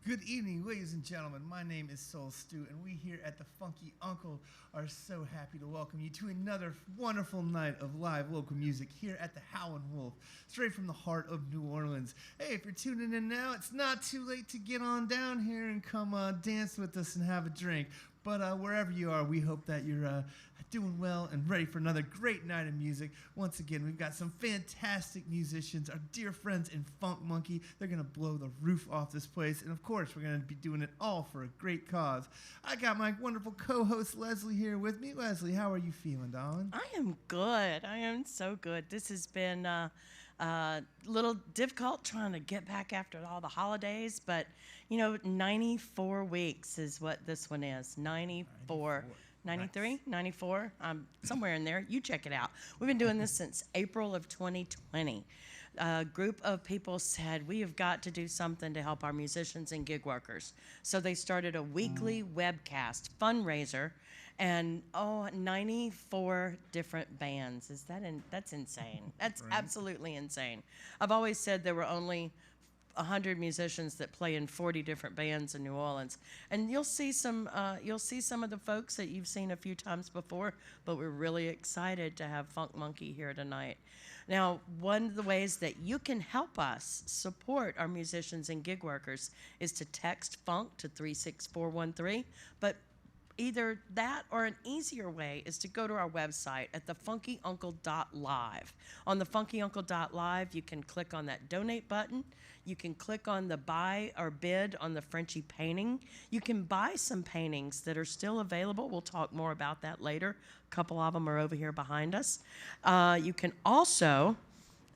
Good evening, ladies and gentlemen. My name is Soul Stew, and we here at the Funky Uncle are so happy to welcome you to another wonderful night of live local music here at the Howling Wolf, straight from the heart of New Orleans. Hey, if you're tuning in now, it's not too late to get on down here and come dance with us and have a drink. But wherever you are, we hope that you're doing well and ready for another great night of music. Once again, we've got some fantastic musicians, our dear friends in Funk Monkey. They're going to blow the roof off this place. And, of course, we're going to be doing it all for a great cause. I got my wonderful co-host, Leslie, here with me. Leslie, how are you feeling, darling? I am good. I am so good. This has been a little difficult trying to get back after all the holidays, but, 94 weeks is what this one is. 94. 93, 94, somewhere in there. You check it out. We've been doing this since April of 2020. A group of people said, we have got to do something to help our musicians and gig workers. So they started a weekly webcast fundraiser, and 94 different bands. That's insane. That's right. Absolutely insane. I've always said there were only 100 musicians that play in 40 different bands in New Orleans, and you'll see some of the folks that you've seen a few times before, but we're really excited to have Funk Monkey here tonight. Now, one of the ways that you can help us support our musicians and gig workers is to text FUNK to 36413, but either that or an easier way is to go to our website at the FunkyUncle.Live. On the FunkyUncle.Live, you can click on that donate button. You can click on the buy or bid on the Frenchy Painting. You can buy some paintings that are still available. We'll talk more about that later. A couple of them are over here behind us. You can also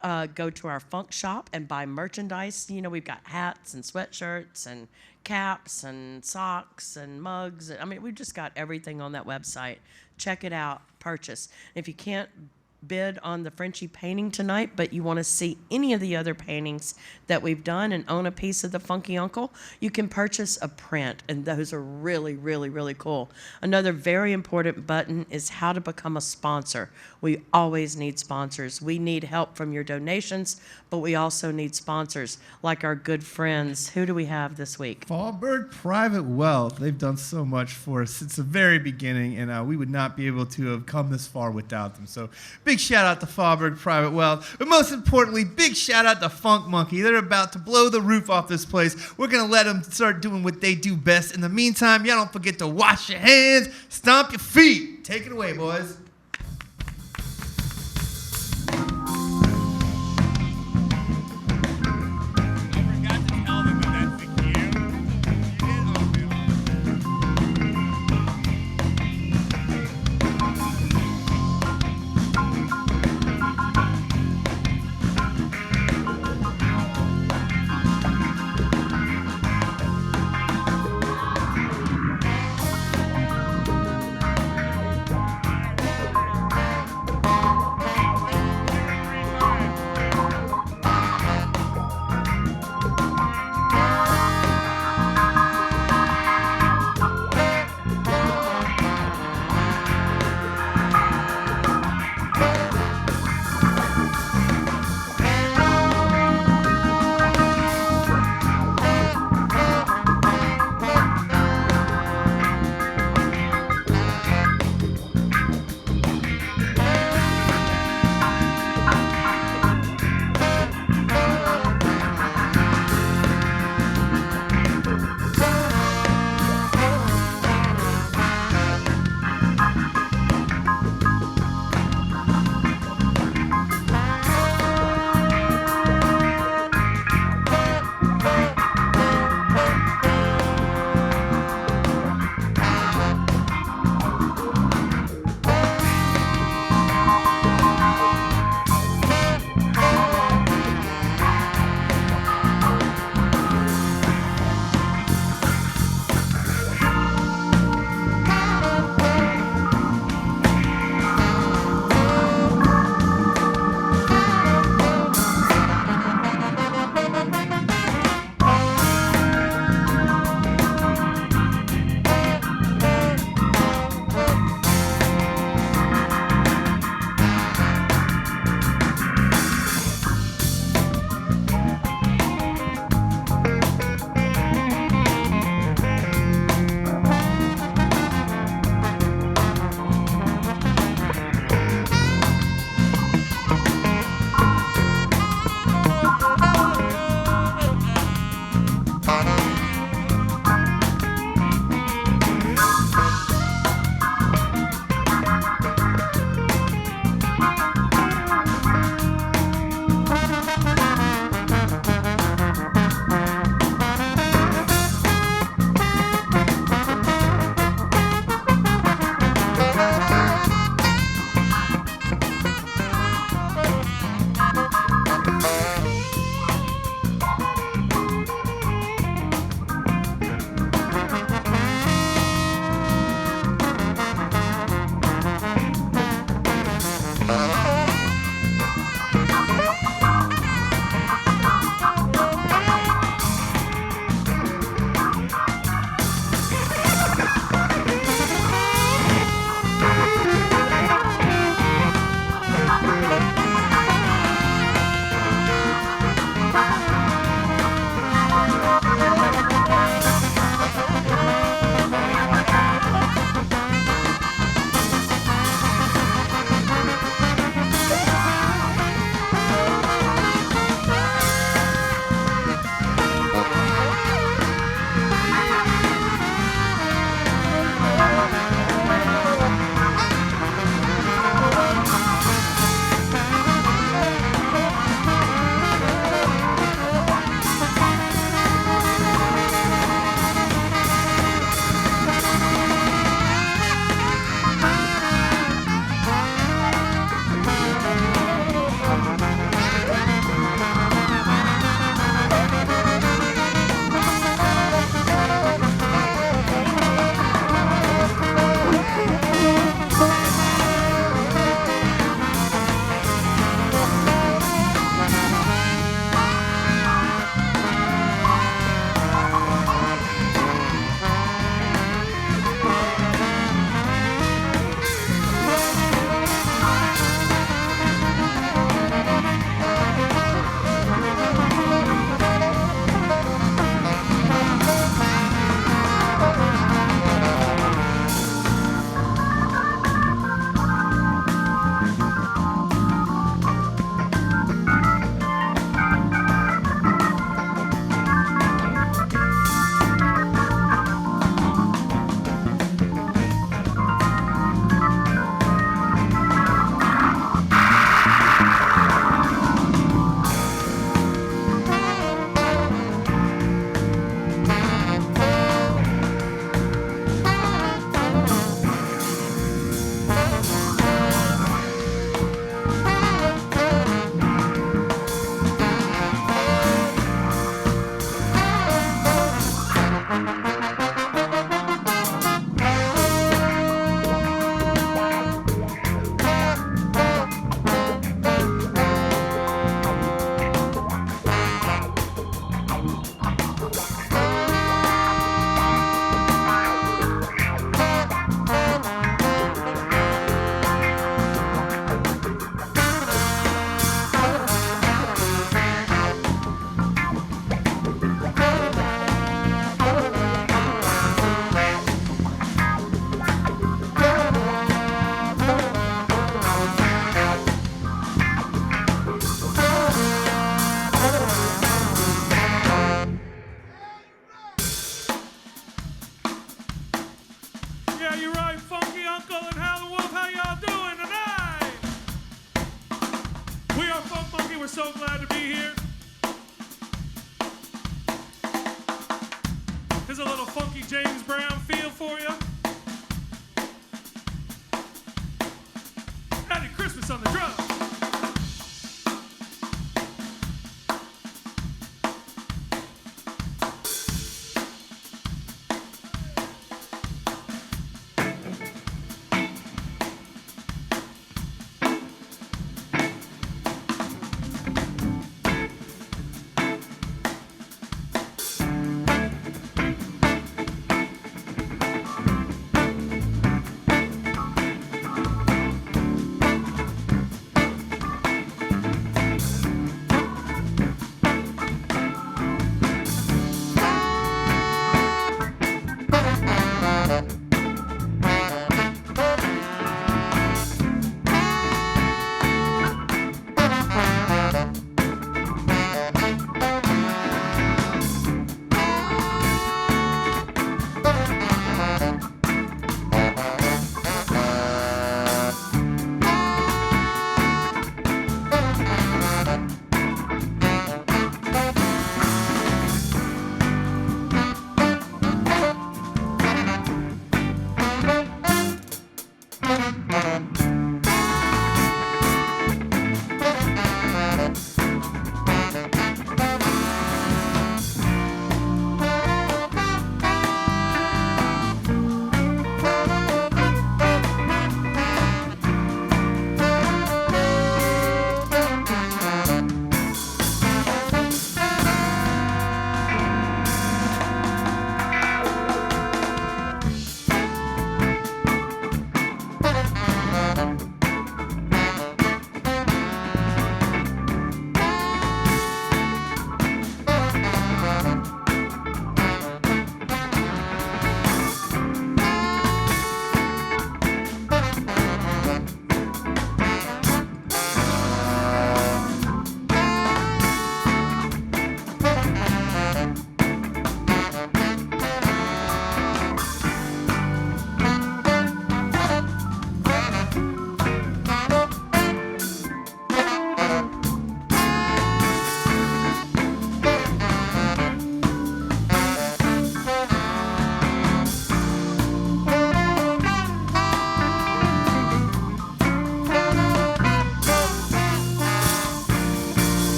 go to our Funk shop and buy merchandise. We've got hats and sweatshirts and caps and socks and mugs. I mean, we've just got everything on that website. Check it out, purchase. If you can't bid on the Frenchy Painting tonight, but you want to see any of the other paintings that we've done and own a piece of the Funky Uncle, you can purchase a print, and those are really, really, really cool. Another very important button is how to become a sponsor. We always need sponsors. We need help from your donations, but we also need sponsors, like our good friends. Who do we have this week? Fallberg Private Wealth. They've done so much for us since the very beginning, and we would not be able to have come this far without them. So big shout out to Fallberg Private Wealth, but most importantly, big shout out to Funk Monkey. They're about to blow the roof off this place. We're going to let them start doing what they do best. In the meantime, y'all don't forget to wash your hands, stomp your feet. Take it away, boys. we're so glad to be here. Here's a little funky James Brown feel for you. Happy Christmas on the drums.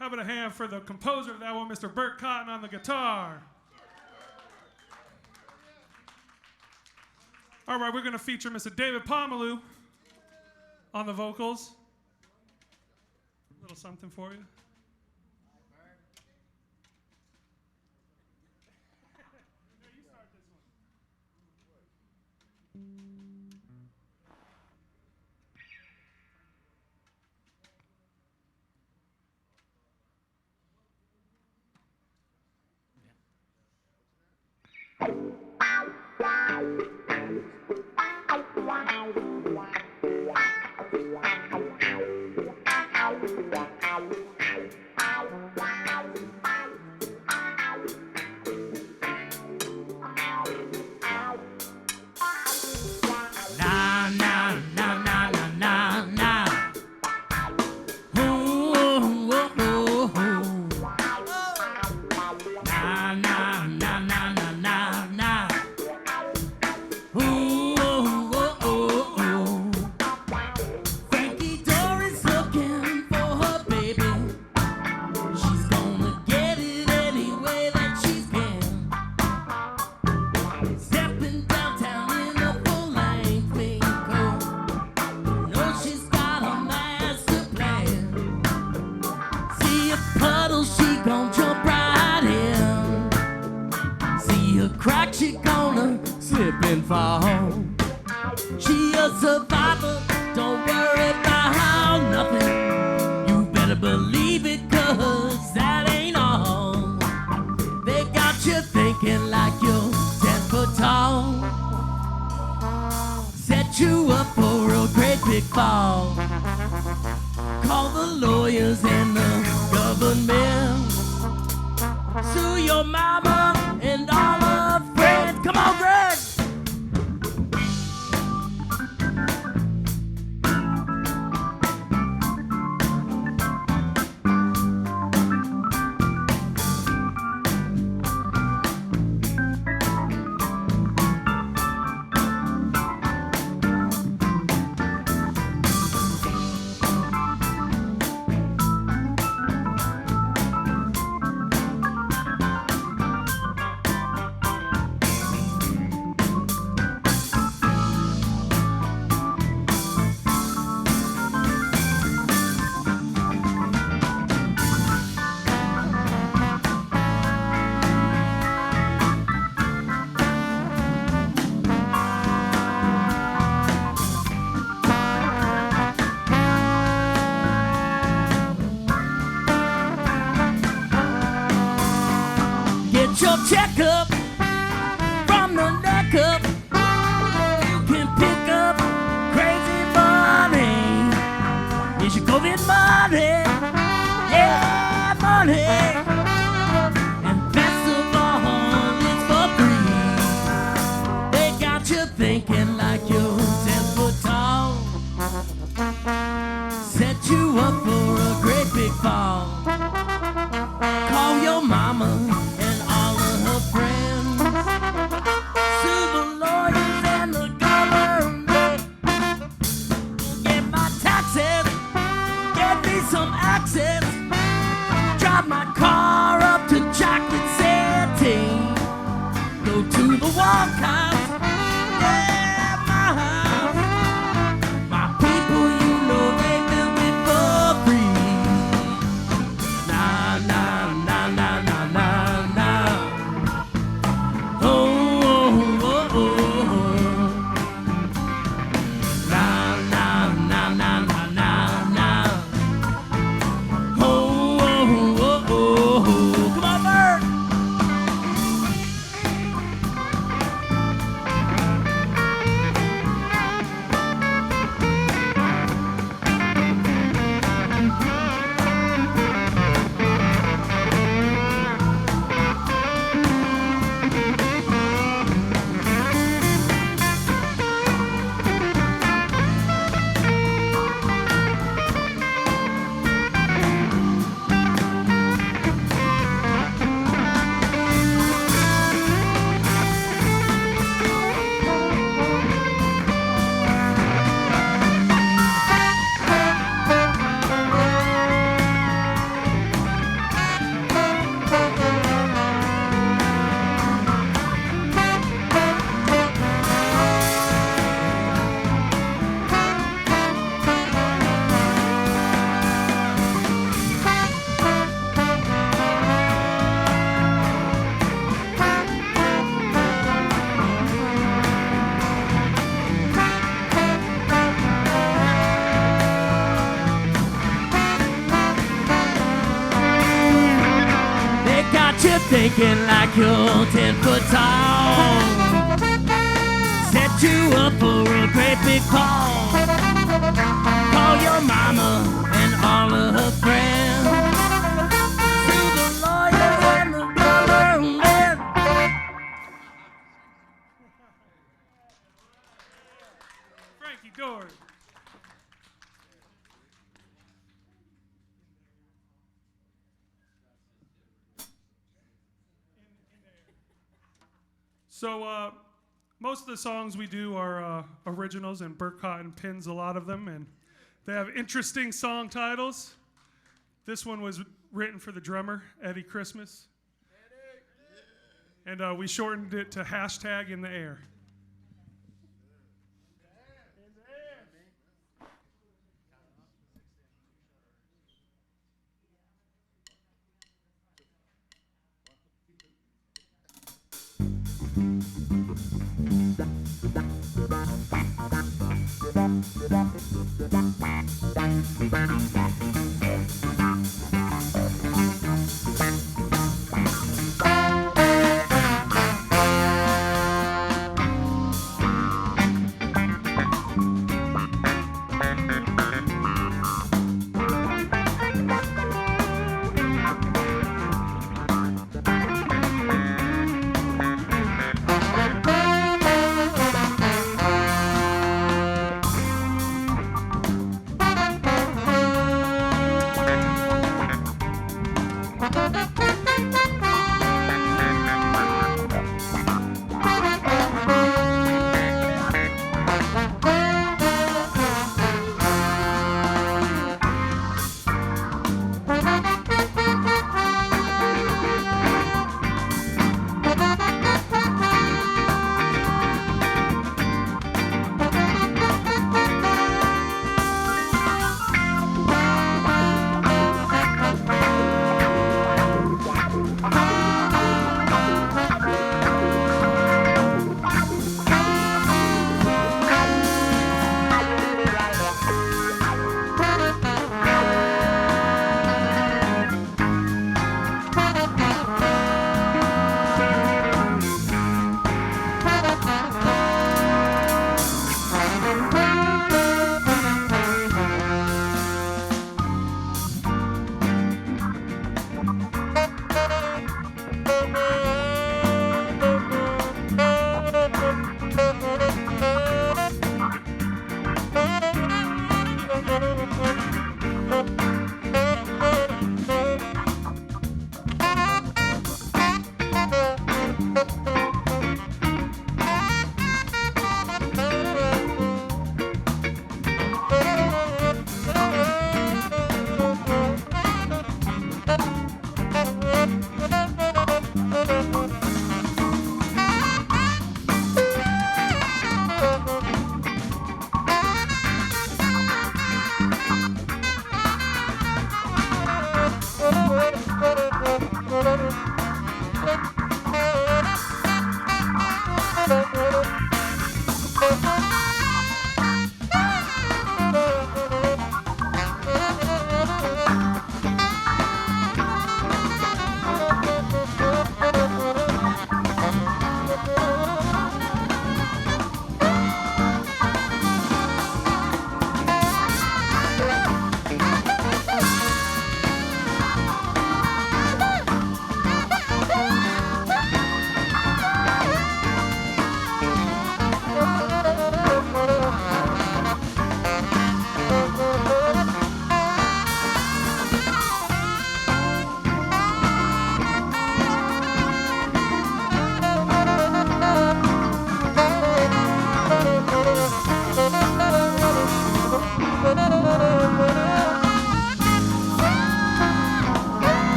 How about a hand for the composer of that one, Mr. Burt Cotton on the guitar? All right, we're going to feature Mr. David Pomeroy on the vocals. A little something for you. She a survivor, don't worry about nothing. You better believe it, cause that ain't all. They got you thinking like you're 10 foot tall. Set you up for a great big fall. Call the lawyers and the government. Sue your mama and all her friends. Come on, Greg! Your checkup from the neck up. You can pick up crazy money. It's your COVID money, yeah, money. And best of all, it's for free. They got you thinking like you're 10 foot tall. Set you up for a great big fall. Call your mama. Drive my car up to Chocolate City. Go to the Walcott, yeah, my house. My people, you know they built me for free. Nah, nah, nah, nah, nah, nah, nah. Oh, oh, oh, oh. Nah, nah, nah, nah, nah, nah, nah. Come on, Bert! thinking like you're 10 foot tall. Set you up for a great big fall. Call your mama and all of her friends. Sue the lawyer and the government. Frankie Dory. So, most of the songs we do are originals, and Burt Cotton pins a lot of them, and they have interesting song titles. This one was written for the drummer, Eddie Christmas. And we shortened it to hashtag in the air.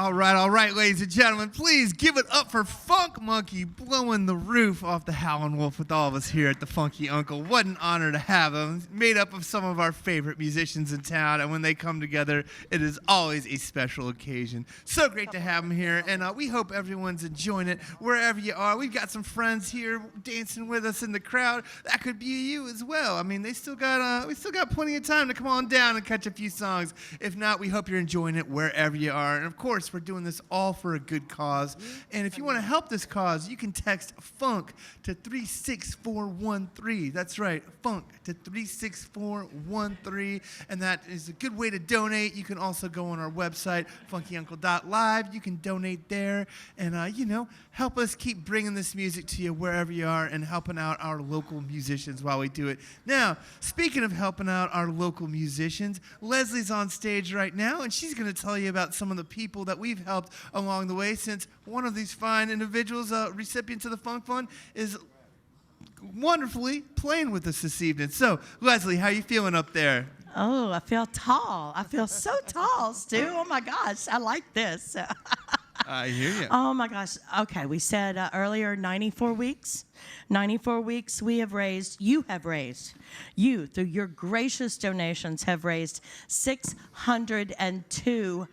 all right, ladies and gentlemen, please give it up for Funk Monkey blowing the roof off the Howling Wolf with all of us here at the Funky Uncle. What an honor to have him. Made up of some of our favorite musicians in town, and when they come together, it is always a special occasion. So great to have him here, and we hope everyone's enjoying it wherever you are. We've got some friends here dancing with us in the crowd. That could be you as well. I mean, we still got plenty of time to come on down and catch a few songs. If not, we hope you're enjoying it wherever you are. And of course, we're doing this all for a good cause. And if you want to help this cause, you can text FUNK to 36413. That's right, FUNK to 36413. And that is a good way to donate. You can also go on our website, FunkyUncle.Live. You can donate there and, help us keep bringing this music to you wherever you are and helping out our local musicians while we do it. Now, speaking of helping out our local musicians, Leslie's on stage right now, and she's going to tell you about some of the people that we've helped along the way, since one of these fine individuals, recipients of the Funk Fund, is wonderfully playing with us this evening. So, Leslie, how you feeling up there? Oh, I feel tall. I feel so tall, Stu. Oh, my gosh. I like this. I hear you. Oh, my gosh. Okay, we said earlier 94 weeks. 94 weeks you through your gracious donations have raised $602,000.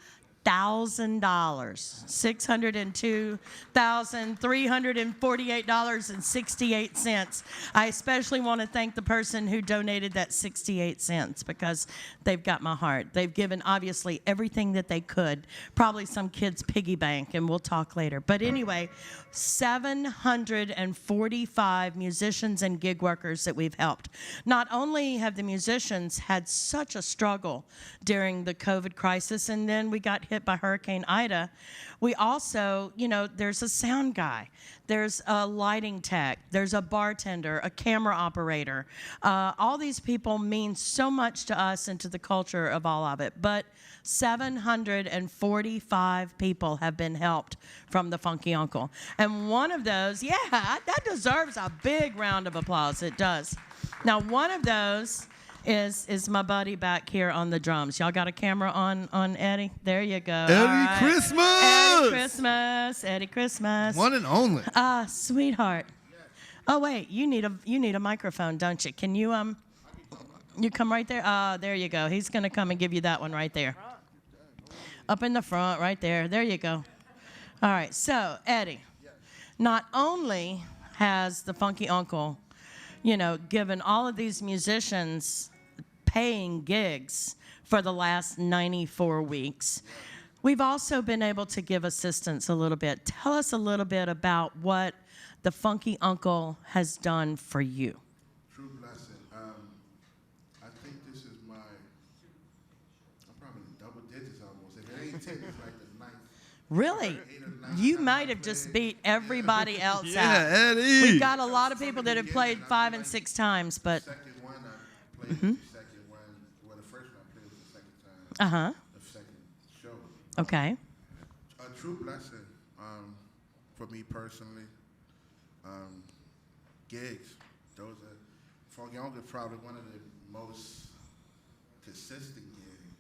$602,348.68. I especially want to thank the person who donated that 68 cents because they've got my heart. They've given obviously everything that they could, probably some kid's piggy bank, and we'll talk later. But anyway, 745 musicians and gig workers that we've helped. Not only have the musicians had such a struggle during the COVID crisis, and then we got hit by Hurricane Ida, we also, there's a sound guy, there's a lighting tech, there's a bartender, a camera operator. All these people mean so much to us and to the culture of all of it. But 745 people have been helped from the Funky Uncle. And one of those, that deserves a big round of applause. It does. Now, one of those is my buddy back here on the drums. Y'all got a camera on Eddie? There you go. Eddie Christmas! Eddie Christmas! Eddie Christmas. One and only. Sweetheart. Oh, wait, you need a microphone, don't you? Can you you come right there? There you go. He's going to come and give you that one right there. Up in the front, right there. There you go. All right, so, Eddie, not only has the Funky Uncle, given all of these musicians paying gigs for the last 94 weeks, we've also been able to give assistance a little bit. Tell us a little bit about what the Funky Uncle has done for you. True blessing. I think this is I'm probably double digits almost. If it ain't 10, it's like the ninth. Really? You might have just beat everybody else out. Yeah, Eddie. We've got a lot of people that have played 5 and 6 times, but... The second one I played the second one. Well, the first one I played was the second time. Uh-huh. The second show. Okay. A true blessing for me personally. Gigs. Those are Funky Uncle is probably one of the most consistent gigs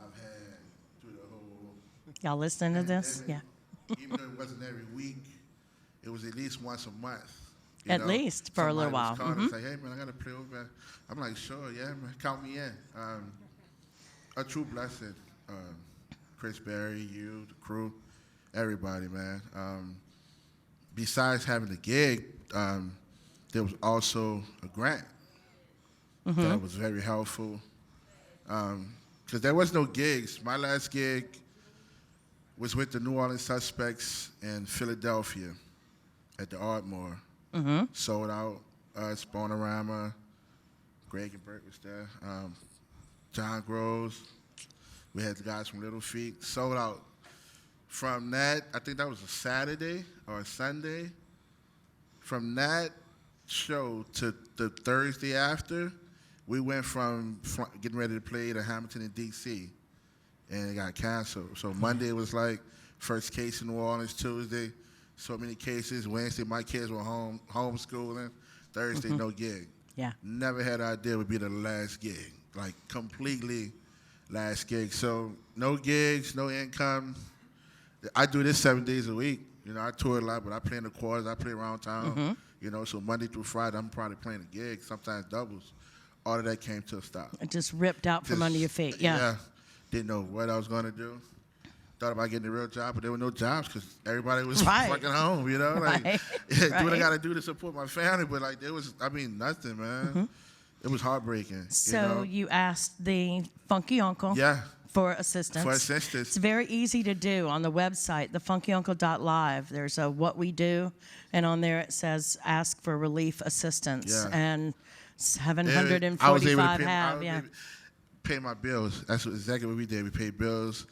I've had through the whole. Y'all listening to this? pandemic. Yeah. Even though it wasn't every week, it was at least once a month. At least for a little while. Somebody was calling and say, "Hey man, I gotta play over." I'm like, "Sure, yeah, man, count me in." A true blessing. Chris Berry, you, the crew, everybody, man. Besides having the gig, there was also a grant that was very helpful. Because there was no gigs. My last gig was with the New Orleans Suspects in Philadelphia at the Ardmore. Sold out. Sponorama, Greg and Burt was there. John Groves. We had the guys from Little Feet. Sold out. From that, I think that was a Saturday or a Sunday. From that show to the Thursday after, we went from getting ready to play to Hamilton and D.C., and it got canceled. So Monday was like first case in New Orleans. Tuesday, so many cases. Wednesday, my kids were homeschooling. Thursday, no gig. Yeah. Never had an idea it would be the last gig, like completely last gig. So no gigs, no income. I do this 7 days a week. You know, I tour a lot, but I play in the quarters. I play around town. You know, so Monday through Friday, I'm probably playing a gig, sometimes doubles. All of that came to a stop. It just ripped out from under your feet. Yeah. Didn't know what I was going to do. Thought about getting a real job, but there were no jobs because everybody was Right. fucking home, you know? Like, Right. do what I Right. got to do to support my family, but like, there was, I mean, nothing, man. It was heartbreaking. So you asked the Funky Uncle Yeah, for assistance. for assistance. It's very easy to do on the website, the FunkyUncle.Live. There's a what we do, and on there it says ask for relief assistance. Yeah. And I was able to 745 pay, have, yeah. pay my bills. That's exactly what we did. We paid bills,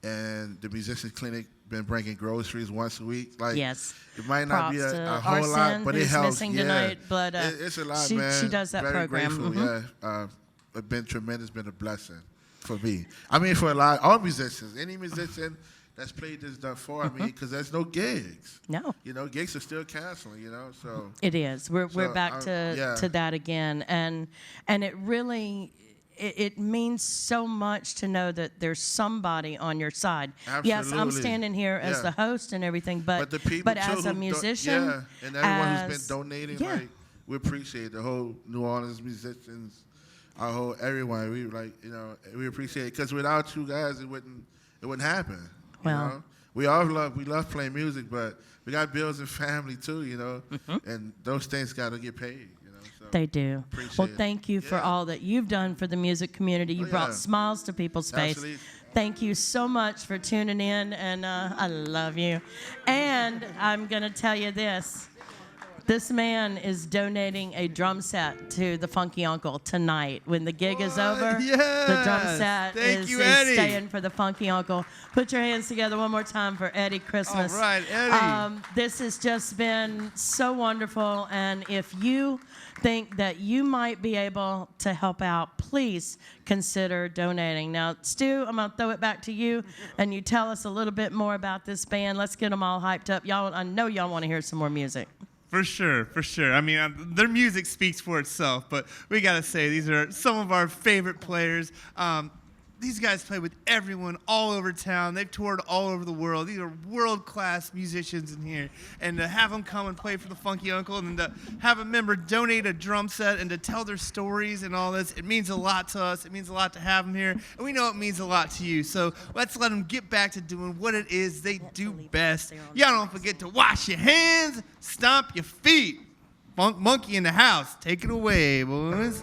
and the musicians clinic been bringing groceries once a week. Like, Yes. it might not be Props a to whole lot, Arsen, but it who's helps. missing Yeah. tonight, but, It's a lot, she- man. she does that Very program. Grateful, yeah. It's been tremendous. Been a blessing for me. I mean, for a lot, all musicians, any musician that's played this stuff for. I mean, because there's no gigs. No. You know, gigs are still canceling. You know, so It is. We're So, back to that again, and it really it means so much to know that there's somebody on your side. Yes, I'm Absolutely. standing here as Yeah. the host and everything, But the people too as a who musician, yeah, and everyone who's as- been donating, yeah. like, we appreciate the whole New Orleans musicians, our whole everyone. We like, you know, we appreciate it because without you guys, it wouldn't happen. Well. You know? we love playing music, but we got bills and family too, you know, and those things got to get paid. You know, so They do. appreciate Well, it. thank you for Yeah. all that you've done for the music community. You Oh, brought yeah. smiles to people's face. Absolutely. Thank you so much for tuning in, and I love you. And I'm going to tell you this. This man is donating a drum set to the Funky Uncle tonight. When the gig is over, the drum Yes. set Thank is you, Eddie. staying for the Funky Uncle. Put your hands together one more time for Eddie Christmas. All right, Eddie. This has just been so wonderful, and if you think that you might be able to help out, please consider donating. Now, Stu, I'm going to throw it back to you, and you tell us a little bit more about this band. Let's get them all hyped up. Y'all, I know y'all want to hear some more music. For sure, for sure. I mean, their music speaks for itself, but we got to say these are some of our favorite players. These guys play with everyone all over town. They've toured all over the world. These are world-class musicians in here. And to have them come and play for the Funky Uncle and to have a member donate a drum set and to tell their stories and all this, it means a lot to us. It means a lot to have them here. And we know it means a lot to you. So let's let them get back to doing what it is they do best. Y'all don't forget to wash your hands, stomp your feet. Funk Monkey in the house. Take it away, boys.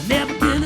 Never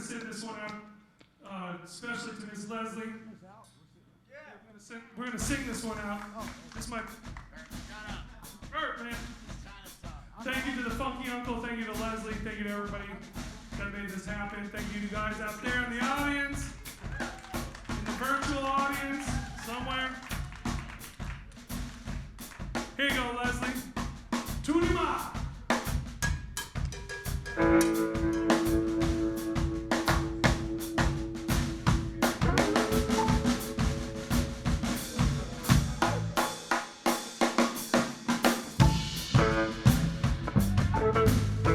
send this one out, especially to Miss Leslie. We're gonna sing this one out. This might. Bert, man. Thank you to the Funky Uncle. Thank you to Leslie. Thank you to everybody that made this happen. Thank you to you guys out there in the audience, in the virtual audience, somewhere. Here you go, Leslie. Tune him up. Two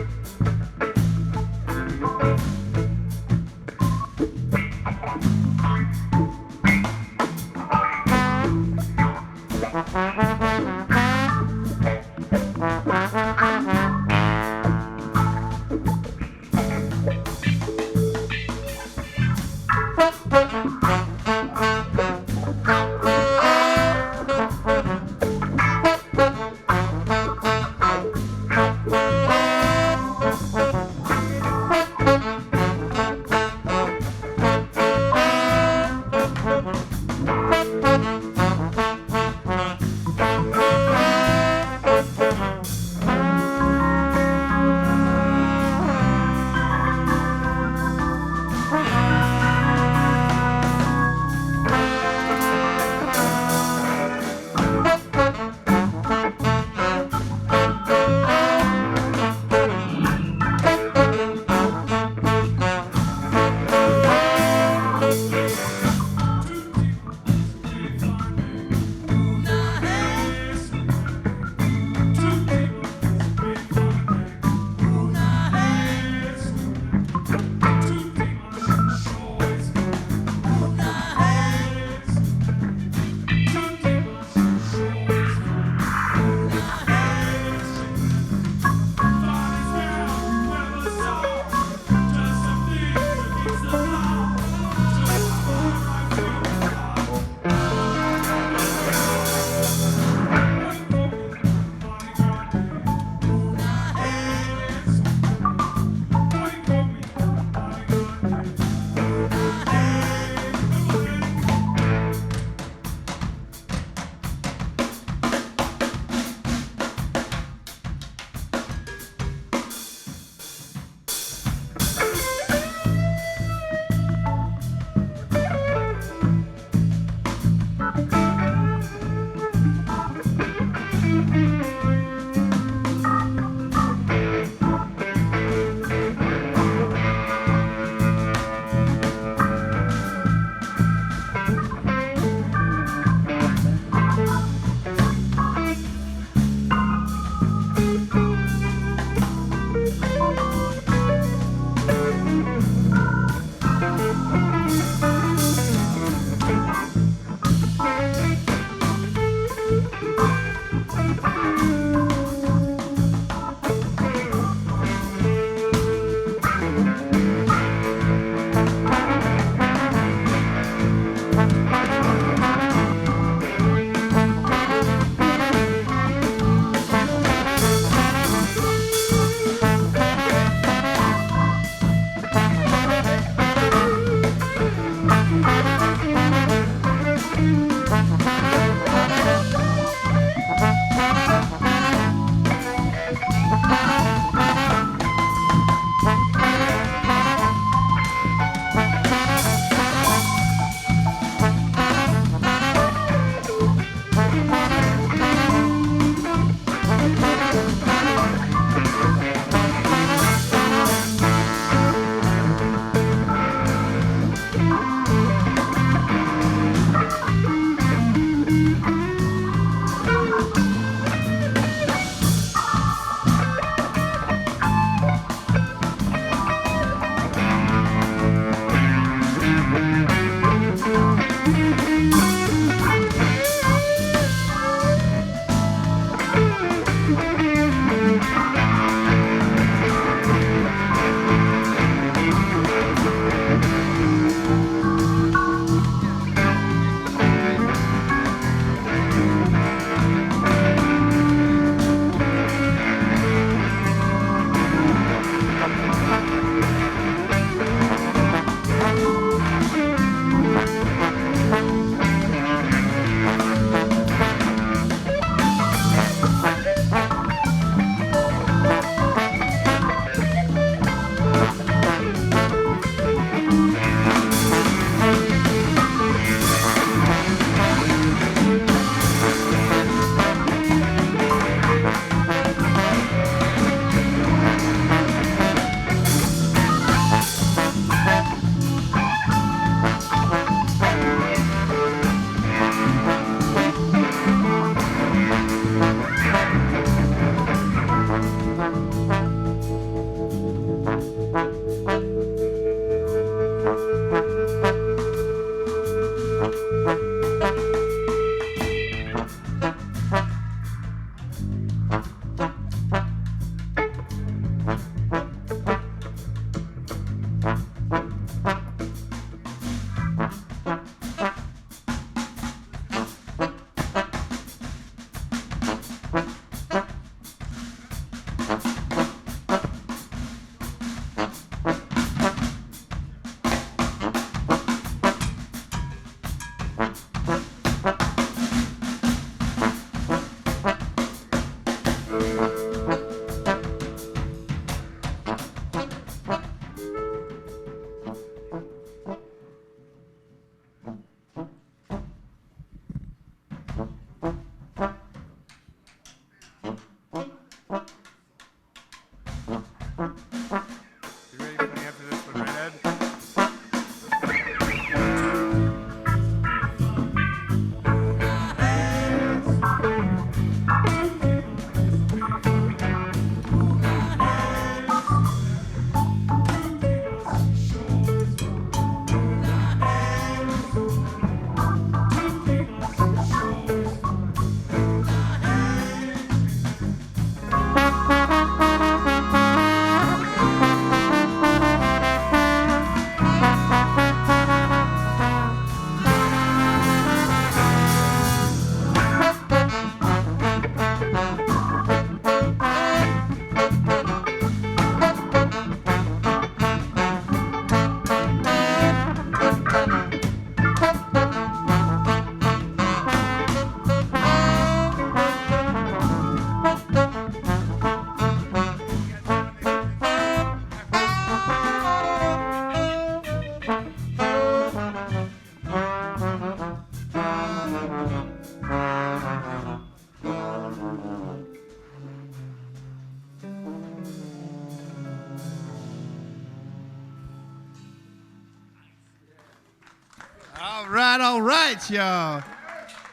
all right, y'all.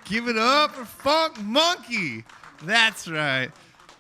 Give it up for Funk Monkey. That's right.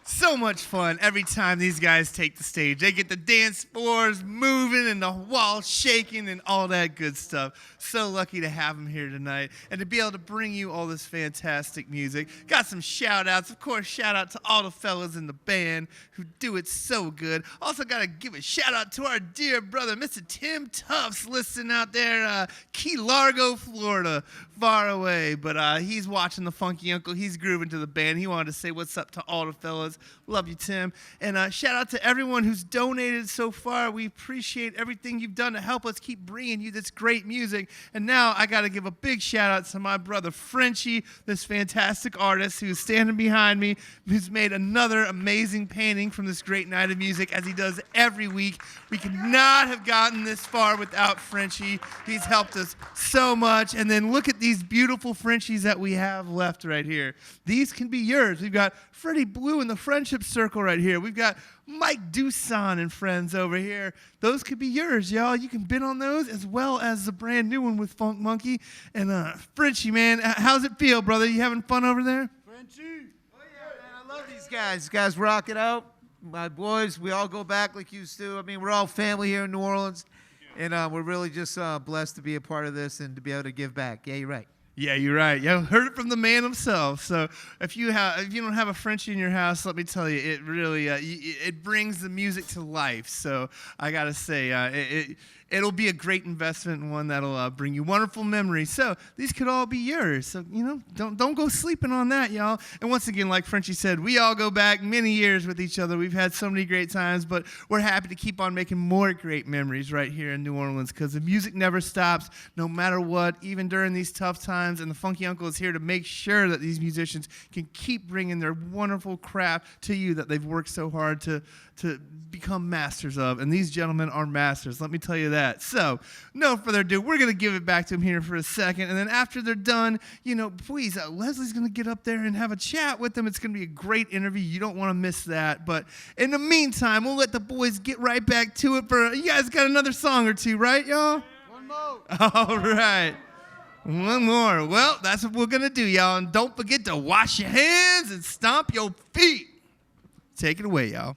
So much fun every time these guys take the stage. They get the dance floors moving and the walls shaking and all that good stuff. So lucky to have them here tonight and to be able to bring you all this fantastic music. Got some shout outs. Of course, shout out to all the fellas in the band who do it so good. Also got to give a shout out to our dear brother, Mr. Tim Tufts, listening out there, Key Largo, Florida, far away. But he's watching the Funky Uncle. He's grooving to the band. He wanted to say what's up to all the fellas. Love you, Tim. And shout out to everyone who's donated so far. We appreciate everything you've done to help us keep bringing you this great music. And now I got to give a big shout out to my brother Frenchy, this fantastic artist who's standing behind me, who's made another amazing painting from this great night of music, as he does every week. We could not have gotten this far without Frenchy. He's helped us so much. And then look at these beautiful Frenchies that we have left right here. These can be yours. We've got Freddie Blue in the Friendship Circle right here. We've got Mike Duson and friends over here. Those could be yours, y'all. You can bid on those, as well as the brand new one with Funk Monkey. And Frenchy, man, how's it feel, brother? You having fun over there? Frenchy. Oh, yeah, man. I love these guys. These guys rock it out. My boys, we all go back like you used to. I mean, we're all family here in New Orleans. And we're really just blessed to be a part of this and to be able to give back. Yeah, you're right. Yeah, you're right. You heard it from the man himself. So if you don't have a Frenchie in your house, let me tell you, it really it brings the music to life. So I gotta say, it'll be a great investment and one that'll bring you wonderful memories. So these could all be yours. So don't go sleeping on that, y'all. And once again, like Frenchy said, we all go back many years with each other. We've had so many great times, but we're happy to keep on making more great memories right here in New Orleans, because the music never stops, no matter what, even during these tough times. And the Funky Uncle is here to make sure that these musicians can keep bringing their wonderful craft to you that they've worked so hard to become masters of. And these gentlemen are masters, let me tell you that. So no further ado, we're going to give it back to them here for a second. And then after they're done, please, Leslie's going to get up there and have a chat with them. It's going to be a great interview. You don't want to miss that. But in the meantime, we'll let the boys get right back to it. You guys got another song or two, right, y'all? One more. All right. One more. Well, that's what we're going to do, y'all. And don't forget to wash your hands and stomp your feet. Take it away, y'all.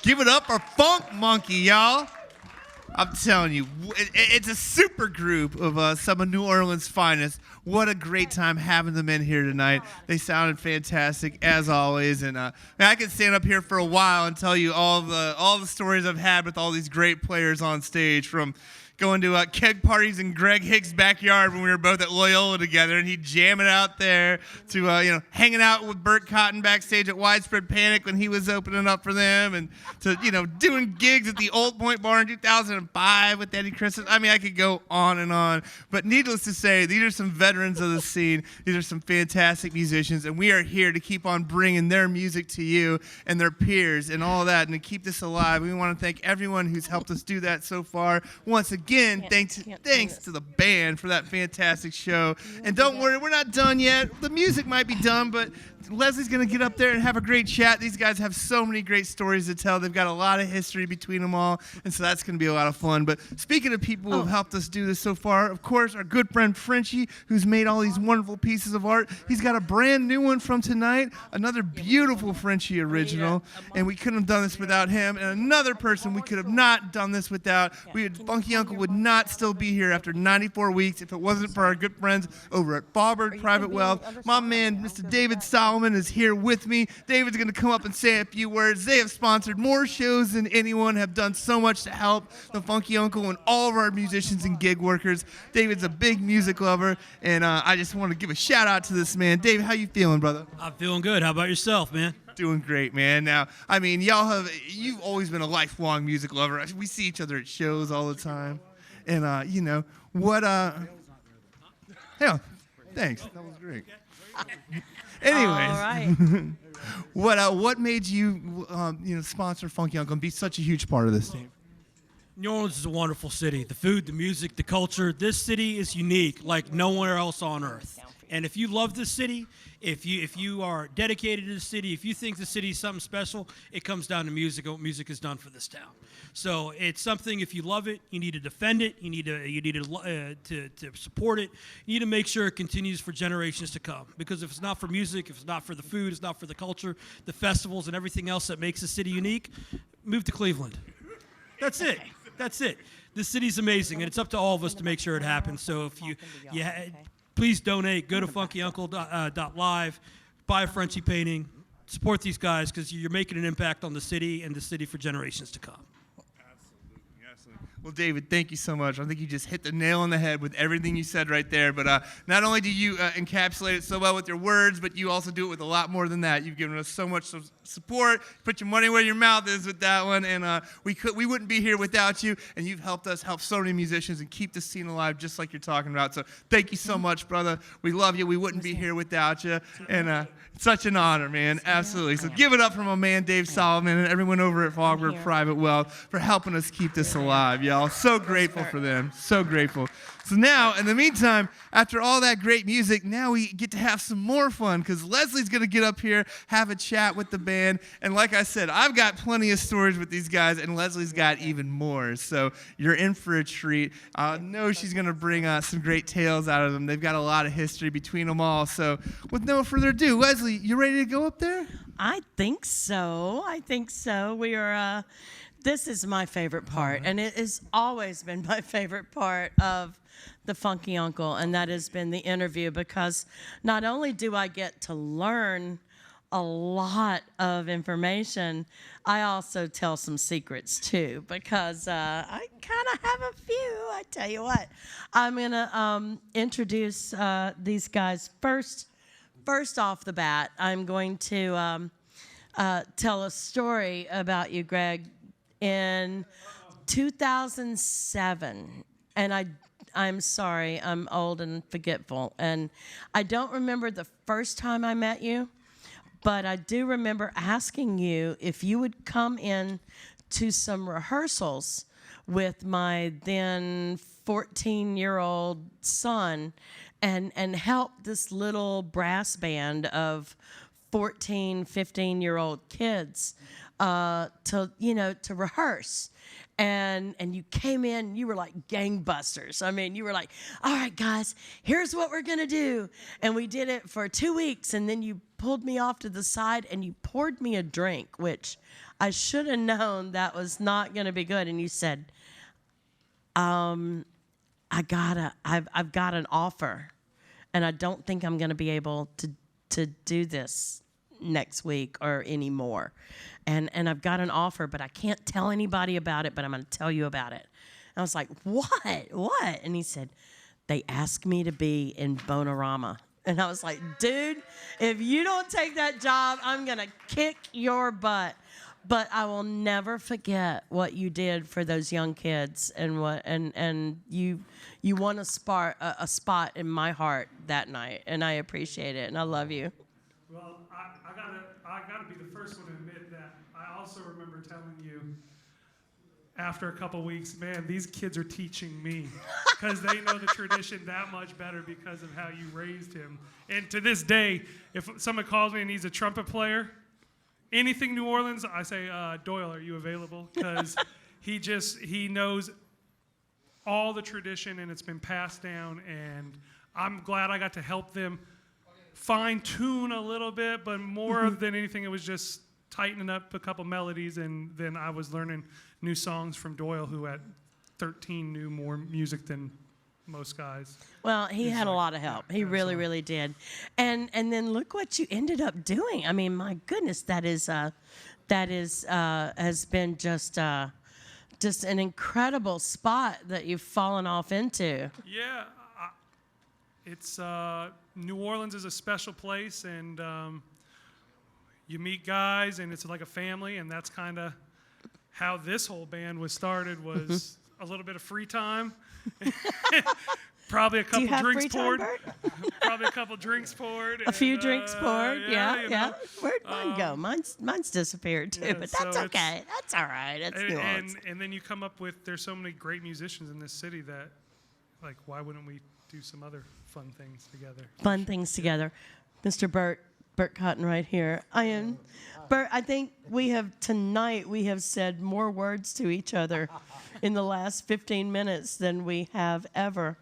Give it up for Funk Monkey, y'all. I'm telling you, it's a super group of some of New Orleans' finest. What a great time having them in here tonight. They sounded fantastic as always, and I could stand up here for a while and tell you all the stories I've had with all these great players on stage, from going to keg parties in Greg Hicks' backyard when we were both at Loyola together, and he'd jam it out there, to hanging out with Burt Cotton backstage at Widespread Panic when he was opening up for them, and to doing gigs at the Old Point Bar in 2005 with Eddie Christmas. I mean, I could go on and on, but needless to say, these are some veterans of the scene. These are some fantastic musicians, and we are here to keep on bringing their music to you and their peers and all that, and to keep this alive. We want to thank everyone who's helped us do that so far. Once again, thanks to the band for that fantastic show. And don't worry, we're not done yet. The music might be done, but Leslie's going to get up there and have a great chat. These guys have so many great stories to tell. They've got a lot of history between them all, and so that's going to be a lot of fun. But speaking of people who have helped us do this so far, of course, our good friend Frenchy, who's made all these wonderful pieces of art. He's got a brand new one from tonight, another beautiful Frenchy original, and we couldn't have done this without him. And another person we could have not done this without. We had Funky Uncle would not still be here after 94 weeks if it wasn't for our good friends over at Faubourg Private Wealth. My man, Mr. David Solomon, is here with me. David's going to come up and say a few words. They have sponsored more shows than anyone, have done so much to help the Funky Uncle and all of our musicians and gig workers. David's a big music lover, and I just want to give a shout out to this man. David, how you feeling, brother? I'm feeling good. How about yourself, man? Doing great, man. Now, I mean, you've always been a lifelong music lover. We see each other at shows all the time. And, you know, what, yeah, thanks. That was great. Anyways, All right. what made you, sponsor Funky Uncle and be such a huge part of this team? New Orleans is a wonderful city. The food, the music, the culture. This city is unique like nowhere else on earth. And if you love this city, if you are dedicated to the city, if you think the city is something special, it comes down to music and what music has done for this town. So it's something, if you love it, you need to defend it, you need to support it, you need to make sure it continues for generations to come. Because if it's not for music, if it's not for the food, it's not for the culture, the festivals and everything else that makes the city unique, move to Cleveland. That's it. That's it. This city's amazing, and it's up to all of us to make sure it happens. So if please donate. Go to FunkyUncle.Live. Buy a Frenchy Painting. Support these guys because you're making an impact on the city and the city for generations to come. Absolutely. Well, David, thank you so much. I think you just hit the nail on the head with everything you said right there. But not only do you encapsulate it so well with your words, but you also do it with a lot more than that. You've given us so much support. Put your money where your mouth is with that one. And we wouldn't be here without you. And you've helped us help so many musicians and keep the scene alive just like you're talking about. So thank you so much, brother. We love you. We wouldn't be here without you. And it's such an honor, man. Absolutely. So give it up for my man, Dave Solomon, and everyone over at Faubourg Private Wealth for helping us keep this alive, y'all. So grateful for them. So grateful. So now, in the meantime, after all that great music, now we get to have some more fun because Leslie's going to get up here, have a chat with the band. And like I said, I've got plenty of stories with these guys, and Leslie's got even more. So you're in for a treat. I know she's going to bring some great tales out of them. They've got a lot of history between them all. So with no further ado, Leslie, you ready to go up there? I think so. We are, this is my favorite part, and it has always been my favorite part of the Funky Uncle, and that has been the interview, because not only do I get to learn a lot of information, I also tell some secrets too, because I kind of have a few. I tell you what, I'm going to introduce these guys first off the bat. I'm going to tell a story about you, Greg. In 2007, and I'm sorry, I'm old and forgetful, and I don't remember the first time I met you, but I do remember asking you if you would come in to some rehearsals with my then 14-year-old son and help this little brass band of 14, 15-year-old kids to rehearse. And you came in, you were like gangbusters. I mean, you were like, all right, guys, here's what we're going to do. And we did it for 2 weeks, and then you pulled me off to the side and you poured me a drink, which I should have known that was not going to be good. And you said, I've got an offer, and I don't think I'm going to be able to do this next week or anymore. And I've got an offer, but I can't tell anybody about it, but I'm going to tell you about it. And I was like, what? And he said, they asked me to be in Bonorama. And I was like, dude, if you don't take that job, I'm going to kick your butt. But I will never forget what you did for those young kids, and you won a spot in my heart that night, and I appreciate it, and I love you. Well, I gotta be the first one to admit that I also remember telling you after a couple weeks, man, these kids are teaching me, because they know the tradition that much better because of how you raised him. And to this day, if someone calls me and needs a trumpet player, anything New Orleans, I say, Doyle, are you available? Because he knows all the tradition, and it's been passed down, and I'm glad I got to help them fine-tune a little bit, but more than anything, it was just tightening up a couple melodies, and then I was learning new songs from Doyle, who at 13 knew more music than most guys. Well, he had a lot of help. He really, really did. And then look what you ended up doing. I mean, my goodness, that is has been just an incredible spot that you've fallen off into. Yeah, it's New Orleans is a special place, and you meet guys, and it's like a family, and that's kind of how this whole band was started. Was a little bit of free time. Probably a couple drinks poured. Probably a couple drinks poured. A few drinks poured. Yeah. Where'd mine go? Mine's disappeared too, but that's so okay. That's all right. That's New Orleans. And then you come up with, there's so many great musicians in this city that, like, why wouldn't we do some other fun things together? Fun things together. Mr. Bert Cotton right here. Bert, I think we have said more words to each other in the last 15 minutes than we have ever.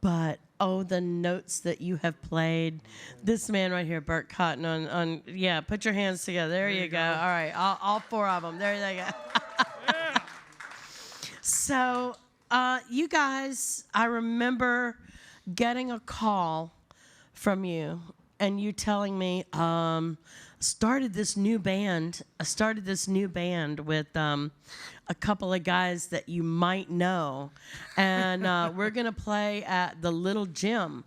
But, the notes that you have played. This man right here, Bert Cotton, put your hands together. There you go. All right, all four of them. There they go. Yeah. So, you guys, I remember getting a call from you and you telling me, I started this new band with a couple of guys that you might know, and we're gonna play at the Little Gym.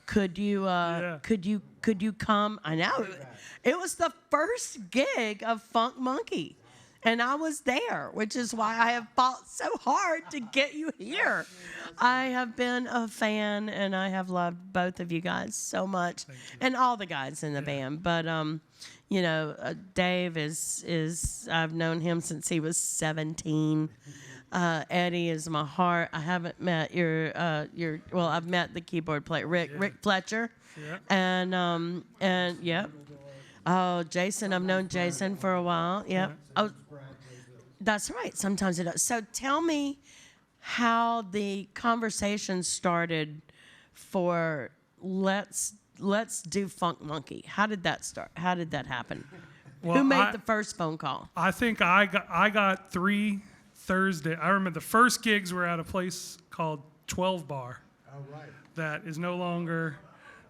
Could you come? I know it was the first gig of Funk Monkey, and I was there, which is why I have fought so hard to get you here. I have been a fan, and I have loved both of you guys so much, and all the guys in the band. But Dave is I've known him since he was 17. Eddie is my heart. I haven't met I've met the keyboard player, Rick Fletcher. Yeah. And yep. Oh, Jason, I've known Jason for a while. Yep. Oh, that's right. Sometimes it does. So tell me how the conversation started for let's do Funk Monkey. How did that start? How did that happen? Well, Who made the first phone call? I think I got 3 Thursday. I remember the first gigs were at a place called 12 Bar. Oh, right. That is no longer.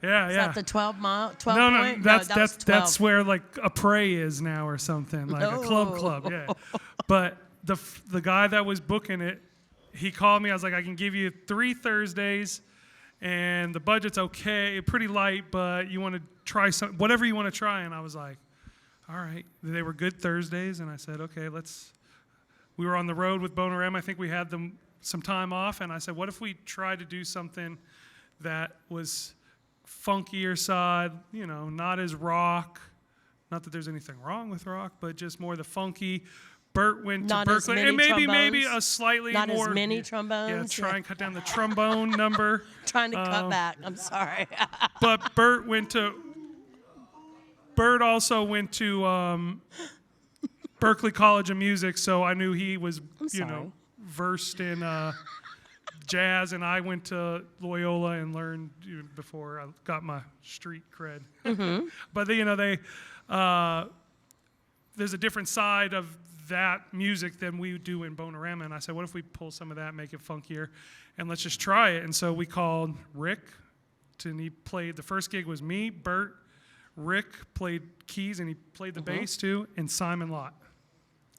Yeah, Is yeah. that the 12 mile? 12 No, point? that's that was 12. that's where like a Prey is now or something, like a club. Yeah. But the guy that was booking it, he called me. I was like, I can give you 3 Thursdays, and the budget's okay, pretty light, but you want to try some, whatever you want to try. And I was like, all right. They were good Thursdays, and I said, okay, we were on the road with Boner M. I think we had them some time off, and I said, what if we try to do something that was funkier side, not as rock. Not that there's anything wrong with rock, but just more the funky. Bert went to Berkeley, and maybe a slightly not more. Not as many trombones. Yeah, try and cut down the trombone number. Trying to cut back. I'm sorry. But Bert also went to Berkeley College of Music, so I knew he was, versed in jazz, and I went to Loyola and learned before I got my street cred. Mm-hmm. But there's a different side of that music than we do in Bonorama, and I said, what if we pull some of that, make it funkier, and let's just try it. And so we called Rick, and he played. The first gig was me, Bert, Rick played keys, and he played the bass too, and Simon Lott.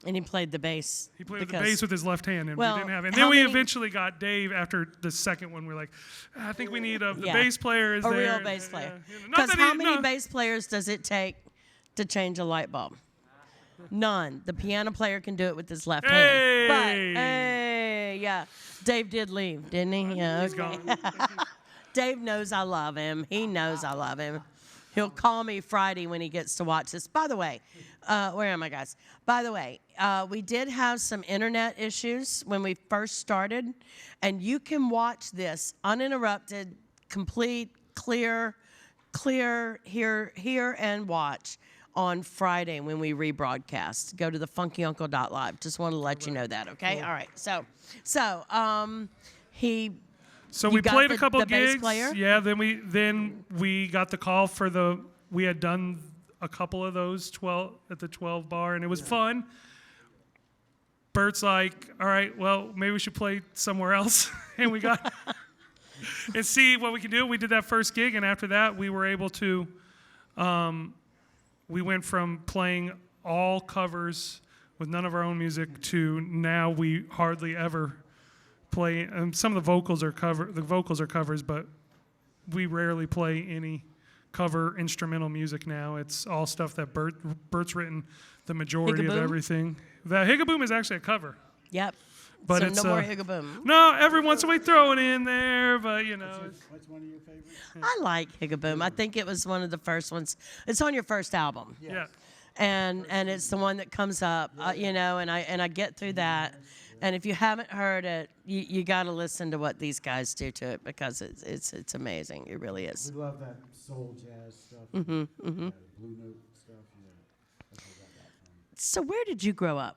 And he played the bass. He played the bass with his left hand, and we didn't have it. And then we eventually got Dave after the second one. We're like, I think we need the bass player is a there. real bass player. Because how many bass players does it take to change a light bulb? None. The piano player can do it with his left hand. But, Dave did leave, didn't he? Yeah, He's gone. Dave knows I love him. He knows I love him. He'll call me Friday when he gets to watch this. By the way, where am I, guys? By the way, we did have some internet issues when we first started, and you can watch this uninterrupted, complete, clear, hear and watch on Friday when we rebroadcast. Go to the FunkyUncle.Live. Just want to let you know that, okay? Cool. All right. So we played a couple the gigs. Bass player? Yeah. Then we got the call for we had done a couple of those 12 at the 12 Bar, and it was fun. Bert's like, all right, well, maybe we should play somewhere else. And we got and see what we can do. We did that first gig, and after that, we were able to. We went from playing all covers with none of our own music to now we hardly ever play. Some of the vocals are covers, but we rarely play any cover instrumental music now. It's all stuff that Bert's written the majority of everything. That Higaboom is actually a cover. Yep. But so it's no more Higaboom. No, every once in a while we throw it in there, but you know. What's one of your favorites? I like Higaboom. I think it was one of the first ones. It's on your first album. Yeah. And it's the one that comes up, you know, and I get through that. And if you haven't heard it, you got to listen to what these guys do to it because it's amazing. It really is. We love that soul jazz stuff. Blue note stuff. Yeah. That's where I got that from. So where did you grow up?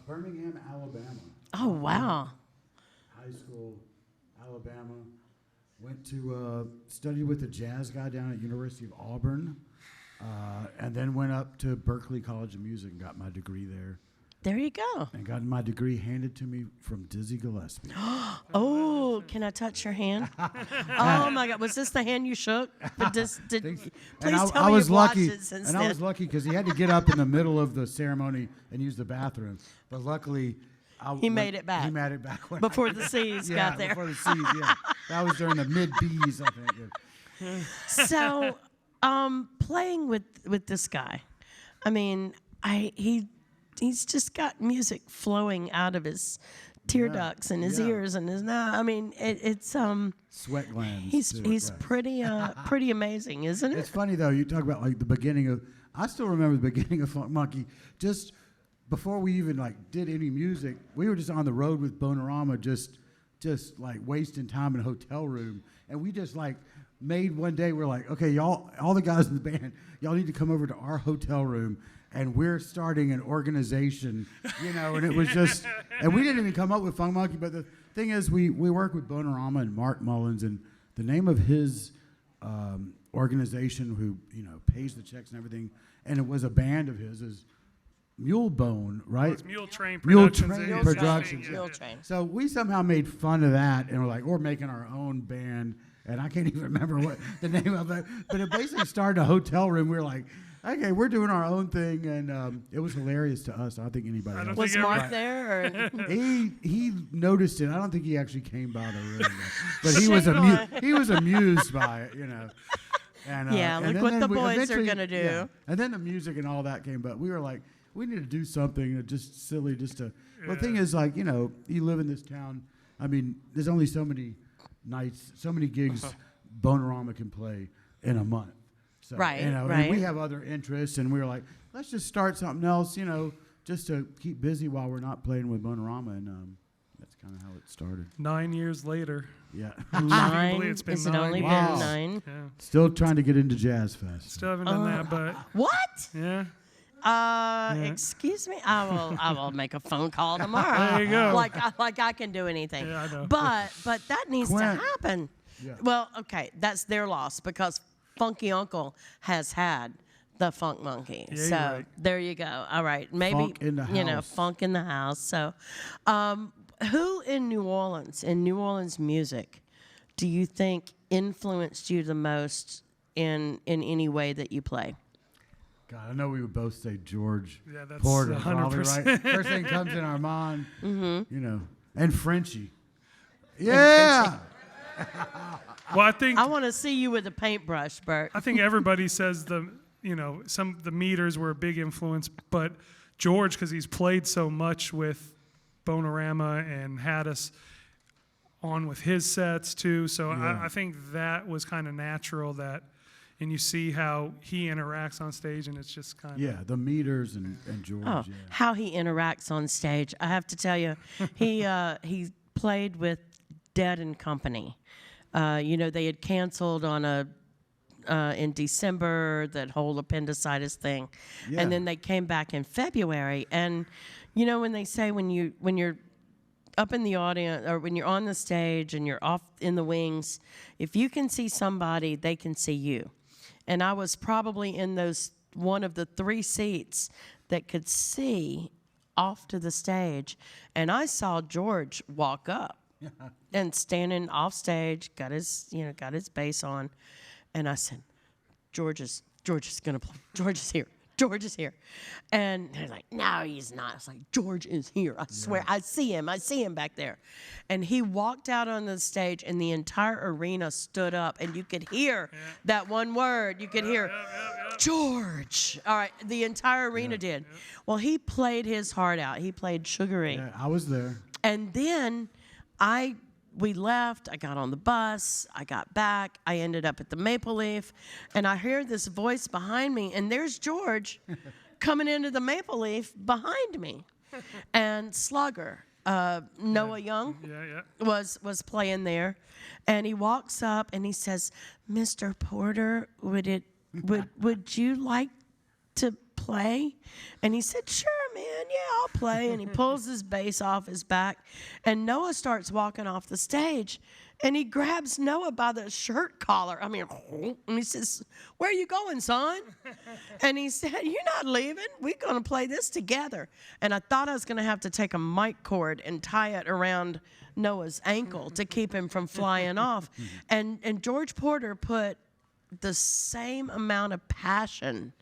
Birmingham, Alabama. Oh, wow. High school, Alabama. Went to study with a jazz guy down at University of Auburn, and then went up to Berklee College of Music and got my degree there. There you go. And got my degree handed to me from Dizzy Gillespie. Oh, can I touch your hand? Oh my God, was this the hand you shook? But please tell me you've watched it since and then. I was lucky because he had to get up in the middle of the ceremony and use the bathroom. But luckily, He made it back. He made it back Before the C's got there. Before the C's, yeah. That was during the mid-B's, I think. So, playing with this guy, I mean, he's just got music flowing out of his tear ducts and his ears and his nose. I mean, it's sweat glands. He's pretty amazing, isn't it? It's funny though. You talk about like the beginning of. I still remember the beginning of Funk Monkey. Just before we even like did any music, we were just on the road with Bonorama, just like wasting time in a hotel room, and we just like made one day. We're like, okay, y'all, all the guys in the band, y'all need to come over to our hotel room. And we're starting an organization, you know, and it was just, and we didn't even come up with Funk Monkey, but the thing is, we work with Bonorama and Mark Mullins, and the name of his organization, who, you know, pays the checks and everything, and it was a band of his, is Mule Bone, right? Well, it's Mule Train Productions. Mule Train Productions. Mule Train. So we somehow made fun of that, and we're like, we're making our own band, and I can't even remember what the name of it, but it basically started a hotel room. We were like, okay, we're doing our own thing, and it was hilarious to us. I don't think anybody else. Was Mark there? Or? He noticed it. I don't think he actually came by the room, but he was amused by it, you know. And, yeah, and look what the boys are eventually- gonna do. yeah. And then the music and all that came, but we were like, we need to do something just silly, just to. Well, the thing is, like, you know, you live in this town. I mean, there's only so many nights, so many gigs Bonorama can play in a month. So, right, you know, right. And we have other interests, and we were like, let's just start something else, you know, just to keep busy while we're not playing with Bonorama, and that's kind of how it started. 9 years later. Yeah. 9? It's been Is it 9 only years. been 9? Yeah. Still trying to get into Jazz Fest. Still haven't done that, but What? yeah. Excuse me. I will make a phone call tomorrow. There you go. Like I can do anything. Yeah, I know. But that needs to Quinn. happen. Yeah. Well, okay, that's their loss because Funky Uncle has had the Funk Monkey. Yeah, so you're right. there you go. All right, maybe Funk in the house. Funk in the house. So, who in New Orleans music, do you think influenced you the most in any way that you play? God, I know we would both say George Yeah, that's Porter, probably, 100%. right? First thing comes in our mind, you know, and Frenchy. Yeah. Well, I think I want to see you with a paintbrush, Bert. I think everybody says the meters were a big influence, but George, because he's played so much with Bonorama and had us on with his sets too. So Yeah. I think that was kind of natural and you see how he interacts on stage, and it's just kind of Yeah, the meters and George. Oh, Yeah. how he interacts on stage. I have to tell you, he played with Dead and Company. They had canceled on in December, that whole appendicitis thing. Yeah. And then they came back in February. And, you know, when they say when you're up in the audience or when you're on the stage and you're off in the wings, if you can see somebody, they can see you. And I was probably in one of the 3 seats that could see off to the stage, and I saw George walk up and standing off stage, got his bass on, and I said, George is gonna play. George is here. George is here. And they're like, no, he's not. It's like, George is here. I swear, I see him back there. And he walked out on the stage, and the entire arena stood up, and you could hear that one word. You could hear, George. All right, the entire arena did. Well, he played his heart out. He played Sugary. Yeah, I was there. And then we left. I got on the bus. I got back. I ended up at the Maple Leaf, and I hear this voice behind me, and there's George coming into the Maple Leaf behind me, and Slugger, Noah Young, was playing there, and he walks up and he says, "Mr. Porter, would you like to play?" And he said, "Sure, man, yeah, I'll play." And he pulls his bass off his back, and Noah starts walking off the stage, and he grabs Noah by the shirt collar. And he says, "Where are you going, son?" And he said, "You're not leaving. We're going to play this together." And I thought I was going to have to take a mic cord and tie it around Noah's ankle to keep him from flying off. And George Porter put the same amount of passion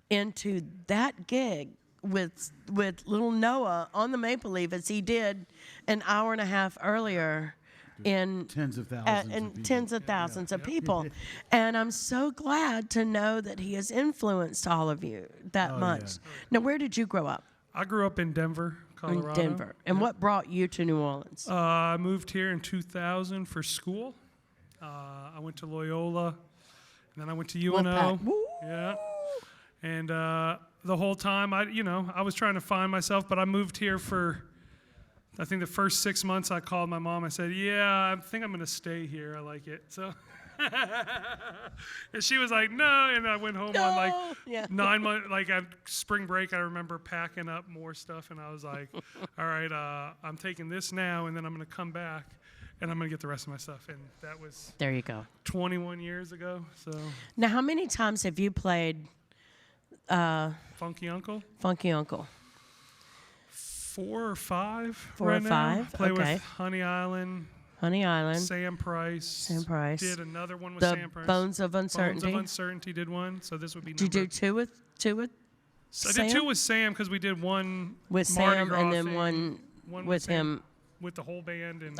into that gig with little Noah on the Maple Leaf as he did an hour and a half earlier in tens of thousands of people. And I'm so glad to know that he has influenced all of you that much. Yeah. Now, where did you grow up? I grew up in Denver, Colorado. In Denver. And what brought you to New Orleans? I moved here in 2000 for school. I went to Loyola, and then I went to UNO. Yeah. And the whole time, I was trying to find myself, but I moved here for, I think the first 6 months I called my mom. I said, "Yeah, I think I'm going to stay here. I like it." So, and she was like, "No." And I went home on 9 months, at spring break. I remember packing up more stuff, and I was like, "All right, I'm taking this now, and then I'm going to come back, and I'm going to get the rest of my stuff." And that was there you go, 21 years ago. So now, how many times have you played Funky Uncle? Funky Uncle. 4 or 5. 4 or 5. Play with Honey Island. Sam Price. Did another one with Sam Price. Bones of Uncertainty. Bones of Uncertainty did one. So this would be. Did you do two with I did 2 with Sam because we did one with Mardi Sam Gras and then thing, one with him with the whole band and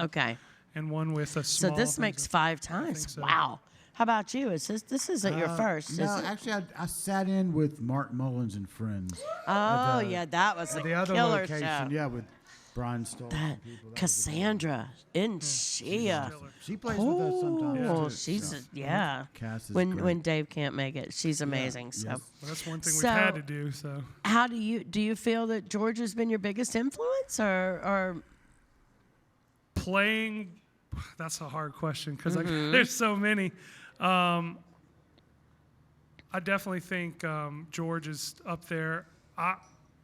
and one with a small. So this makes 5 times. So. Wow. How about you? This isn't your first, no, is it? Actually, I sat in with Mark Mullins and Friends. Oh, that was a the other killer location, show. Yeah, with Brian Stoll. Cassandra, isn't she? She plays with us sometimes. Oh, she's Cass is when Dave can't make it, she's amazing. Yes. So well, that's one thing we've had to do. So how do you feel that George has been your biggest influence, or playing? That's a hard question because there's so many. I definitely think George is up there.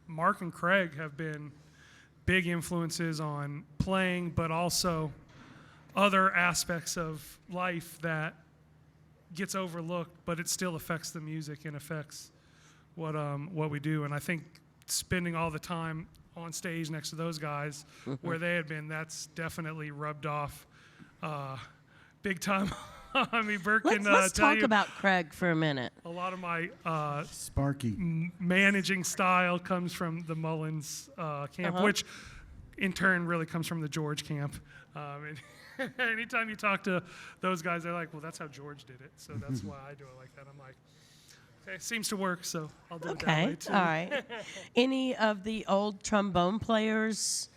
Mark and Craig have been big influences on playing, but also other aspects of life that gets overlooked, but it still affects the music and affects what we do. And I think spending all the time on stage next to those guys where they had been, that's definitely rubbed off big time. I mean, Burke let's talk about Craig for a minute. A lot of my Sparky managing style comes from the Mullins camp, which in turn really comes from the George camp. And anytime you talk to those guys, they're like, "Well, that's how George did it, so that's why I do it like that." I'm like, "Okay, it seems to work, so I'll do it that way too." All right. Any of the old trombone players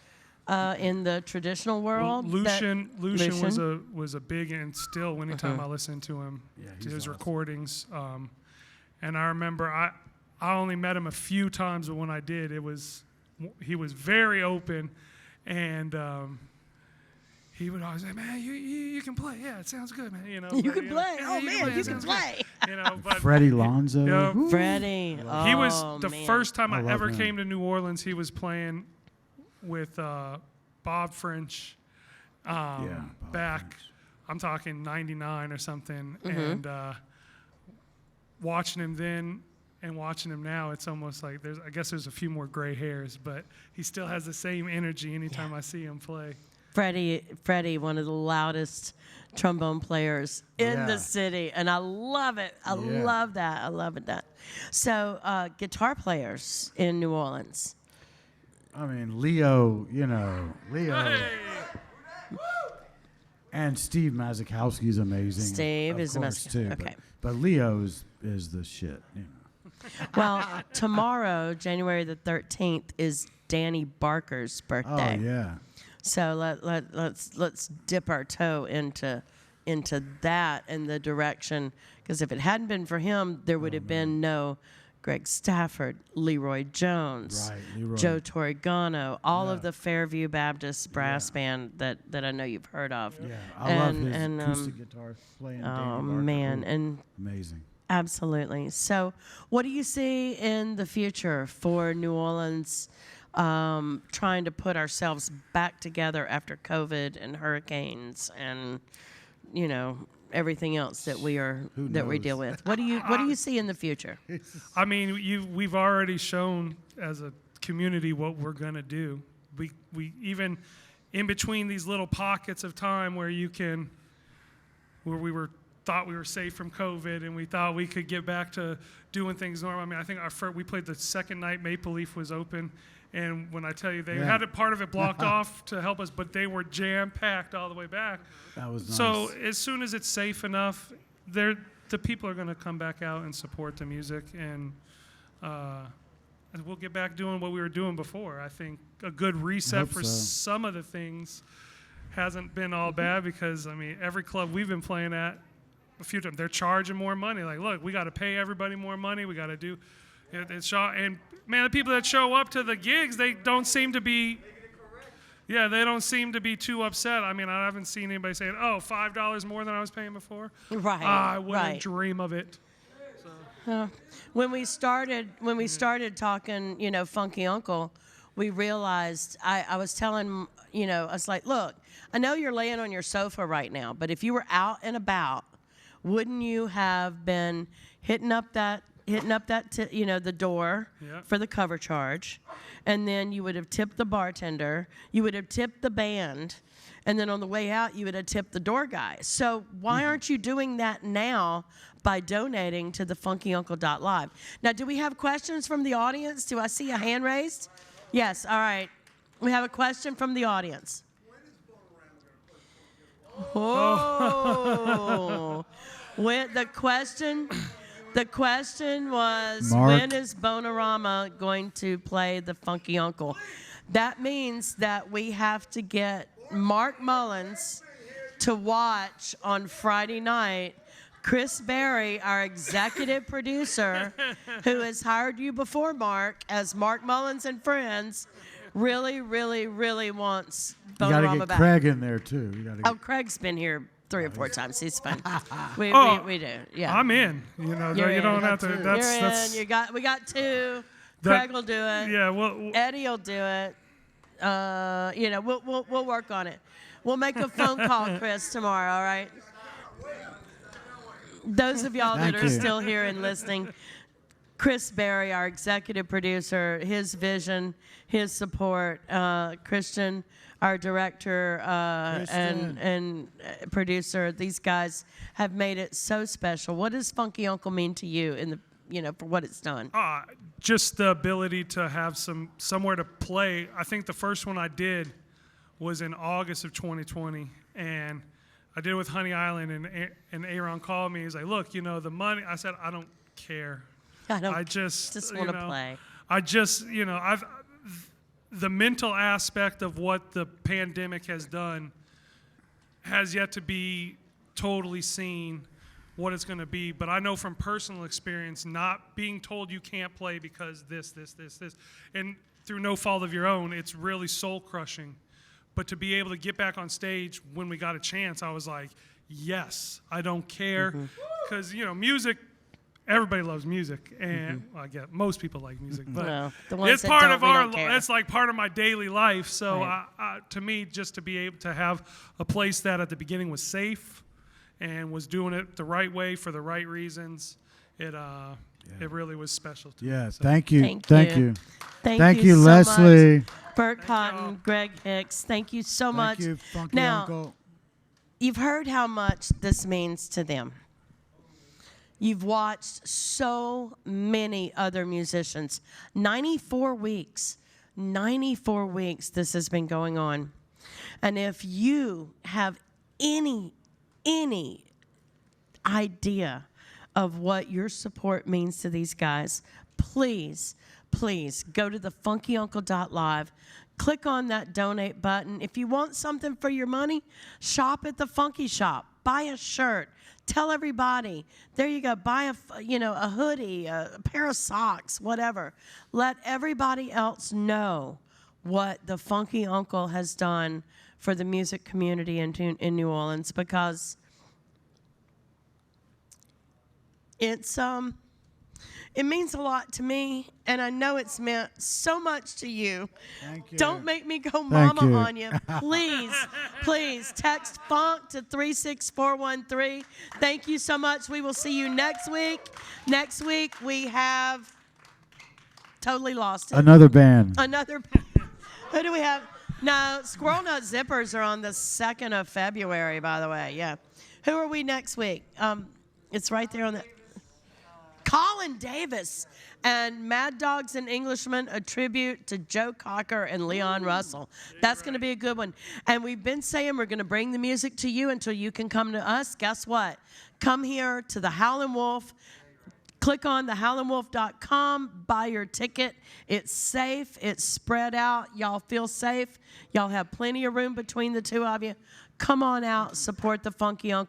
in the traditional world? Lucian was a big, and still anytime I listen to him, to his recordings, and I remember I only met him a few times, but when I did, he was very open, and he would always say, "Man, you can play. Yeah, it sounds good, man. You know, you can play. Oh man, you can play. You know, but Freddie Lonzo. Freddie. He was the first time I ever him. came to New Orleans. He was playing with Bob French back, French. I'm talking 99 or something, and watching him then and watching him now, it's almost like I guess there's a few more gray hairs, but he still has the same energy anytime I see him play. Freddie, one of the loudest trombone players in Yeah. the city, and I love it. I Yeah. love that. I love it. So, guitar players in New Orleans. I mean, Leo, Leo. And Steve Mazikowski is amazing. Steve of is course, amazing. too. Okay. But Leo is the shit. Well, tomorrow, January the 13th, is Danny Barker's Oh birthday. yeah. So let's dip our toe into that and the direction, because if it hadn't been for him, there would have been no Greg Stafford, Leroy Jones, Right, Leroy. Joe Torigano, all of Yeah. the Fairview Baptist brass band that I know you've heard of. Yeah. I love his acoustic guitar playing. Oh Danny Barker. man, Ooh, and amazing. absolutely. So, what do you see in the future for New Orleans? Trying to put ourselves back together after COVID and hurricanes and everything else that we deal with. What do you see in the future? I mean, we've already shown as a community what we're gonna do. We even in between these little pockets of time where we thought we were safe from COVID and we thought we could get back to doing things normal. I mean, I think we played the second night Maple Leaf was open, and when I tell you they had a part of it blocked off to help us, but they were jam packed all the way back. That was nice. So as soon as it's safe enough, the people are going to come back out and support the music, and we'll get back doing what we were doing before. I think a good reset Hope for so. some of the things hasn't been all bad, because I mean every club we've been playing at a few times, they're charging more money. Like, look, we got to pay everybody more money. We got to do it. And man, the people that show up to the gigs, they don't seem to be. Yeah, they don't seem to be too upset. I mean, I haven't seen anybody saying, "Oh, $5 more than I was paying before." Right. I wouldn't right. dream of it. When we started talking, Funky Uncle, we realized I was telling, I was like, look, I know you're laying on your sofa right now, but if you were out and about, wouldn't you have been hitting up that the door Yeah. for the cover charge, and then you would have tipped the bartender, you would have tipped the band, and then on the way out you would have tipped the door guy. So why aren't you doing that now by donating to the FunkyUncle.Live? Now, do we have questions from the audience? Do I see a hand raised? Yes. All right. We have a question from the audience. Oh. When the question was, Mark. when is Bonorama going to play the Funky Uncle? That means that we have to get Mark Mullins to watch on Friday night. Chris Berry, our executive producer, who has hired you before, Mark, as Mark Mullins and Friends, really, really, really wants You got to Bonorama get back. Craig in there too. You gotta Oh, get, Craig been here 3 or 4 times. He's fun. We do. Yeah. I'm in. You You're don't in. have to. That's You're in. We got 2. That- Craig will do it. yeah. Well, Eddie will do it. We'll work on it. We'll make a phone call, Chris, tomorrow. All right. Those of y'all that Thank are you. still here and listening, Chris Berry, our executive producer, his vision, his support, Christian, our director and producer, these guys have made it so special. What does Funky Uncle mean to you for what it's done? just the ability to have somewhere to play. I think the first one I did was in August of 2020, and I did it with Honey Island, and Aaron called me. He's like, look, the money. I said, I don't care. I just want to play. I just, the mental aspect of what the pandemic has done has yet to be totally seen what it's going to be. But I know from personal experience, not being told you can't play because this, and through no fault of your own, it's really soul crushing. But to be able to get back on stage when we got a chance, I was like, yes, I don't care. Because, music, everybody loves music. And well, I get most people like music. But Well, the ones it's that part don't, of we our, don't care. it's like part of my daily life. So Right. to me, just to be able to have a place that at the beginning was safe and was doing it the right way for the right reasons, it it really was special to me. Yeah, So, thank you. Thank Thank you. you. Thank you, so Leslie. much. Bert Thank Cotton, y'all. Greg Hicks, thank you so much. Thank you, Funky Now, Uncle. you've heard how much this means to them. You've watched so many other musicians. 94 weeks this has been going on. And if you have any idea of what your support means to these guys, please go to the FunkyUncle.Live. Click on that donate button. If you want something for your money, shop at the Funky Shop. Buy a shirt. Tell everybody. There you go. Buy a hoodie, a pair of socks, whatever. Let everybody else know what the Funky Uncle has done for the music community in New Orleans, because it means a lot to me, and I know it's meant so much to you. Thank you. Don't make me go Thank mama you. on you. Please text FUNK to 36413. Thank you so much. We will see you next week. Next week we have totally lost it. Another band. Who do we have? No, Squirrel Nut Zippers are on the 2nd of February, by the way. Yeah. Who are we next week? It's right there on the... Colin Davis and Mad Dogs and Englishmen, a tribute to Joe Cocker and Leon Russell. That's going to be a good one. And we've been saying we're going to bring the music to you until you can come to us. Guess what? Come here to the Howling Wolf. Click on thehowlingwolf.com. Buy your ticket. It's safe. It's spread out. Y'all feel safe. Y'all have plenty of room between the two of you. Come on out. Support the Funky Uncle.